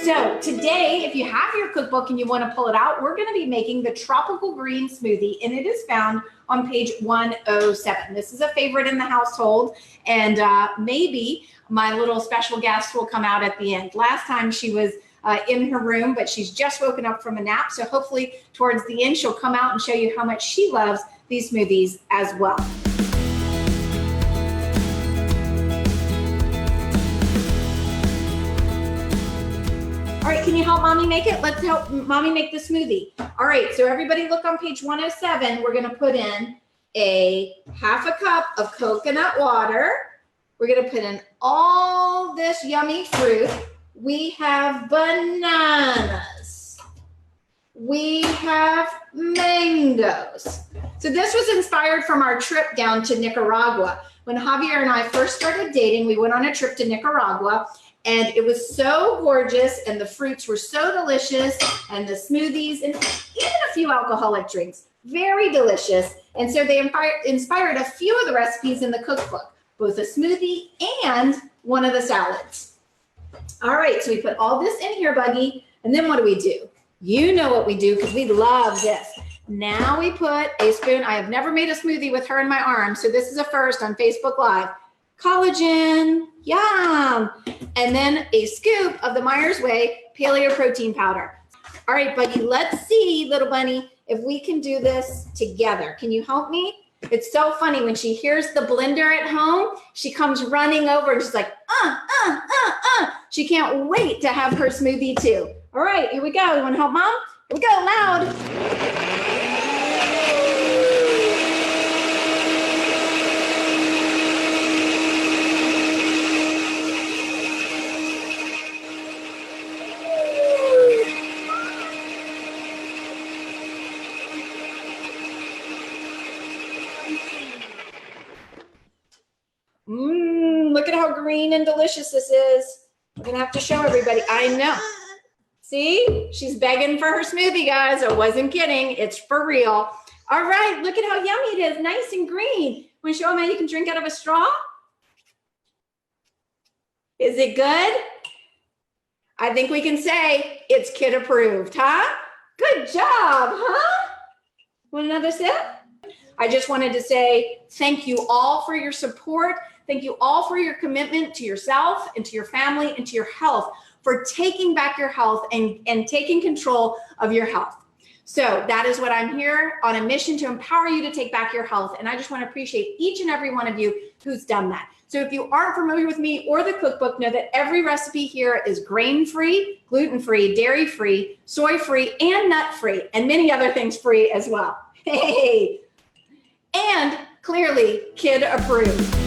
So today, if you have your cookbook and you want to pull it out, we're going to be making the tropical green smoothie, and it is found on page 107. This is a favorite in the household, and maybe my little special guest will come out at the end. Last time she was in her room, but she's just woken up from a nap, so hopefully towards the end she'll come out and show you how much she loves these smoothies as well. All right, can you help mommy make it? Let's help mommy make the smoothie. All right, so everybody look on page 107. We're gonna put in a half a cup of coconut water. We're gonna put in all this yummy fruit. We have bananas. We have mangoes. So this was inspired from our trip down to Nicaragua. When Javier and I first started dating, we went on a trip to Nicaragua, and it was so gorgeous, and the fruits were so delicious, and the smoothies, and even a few alcoholic drinks, very delicious. And so they inspired a few of the recipes in the cookbook, both a smoothie and one of the salads. All right, so we put all this in here, Buggy, and then what do? You know what we do, because we love this. Now we put a spoon. I have never made a smoothie with her in my arms, so this is a first on Facebook Live. Collagen, yum. And then a scoop of the Myers Way paleo protein powder. All right, Buggy, let's see, little bunny, if we can do this together. Can you help me? It's so funny when she hears the blender at home, she comes running over and she's like, She can't wait to have her smoothie too. All right, here we go. You want to help mom? Here we go, loud. Look at how green and delicious this is. We're gonna have to show everybody. I know. See, she's begging for her smoothie, guys. I wasn't kidding. It's for real. All right, look at how yummy it is. Nice and green. Want to show them how you can drink out of a straw? Is it good? I think we can say it's kid approved, huh? Good job, huh? Want another sip? I just wanted to say thank you all for your support. Thank you all for your commitment to yourself and to your family and to your health, for taking back your health and taking control of your health. So that is what I'm here on a mission to empower you to take back your health. And I just want to appreciate each and every one of you who's done that. So if you aren't familiar with me or the cookbook, know that every recipe here is grain-free, gluten-free, dairy-free, soy-free, and nut-free, and many other things free as well. Hey, and clearly kid approved.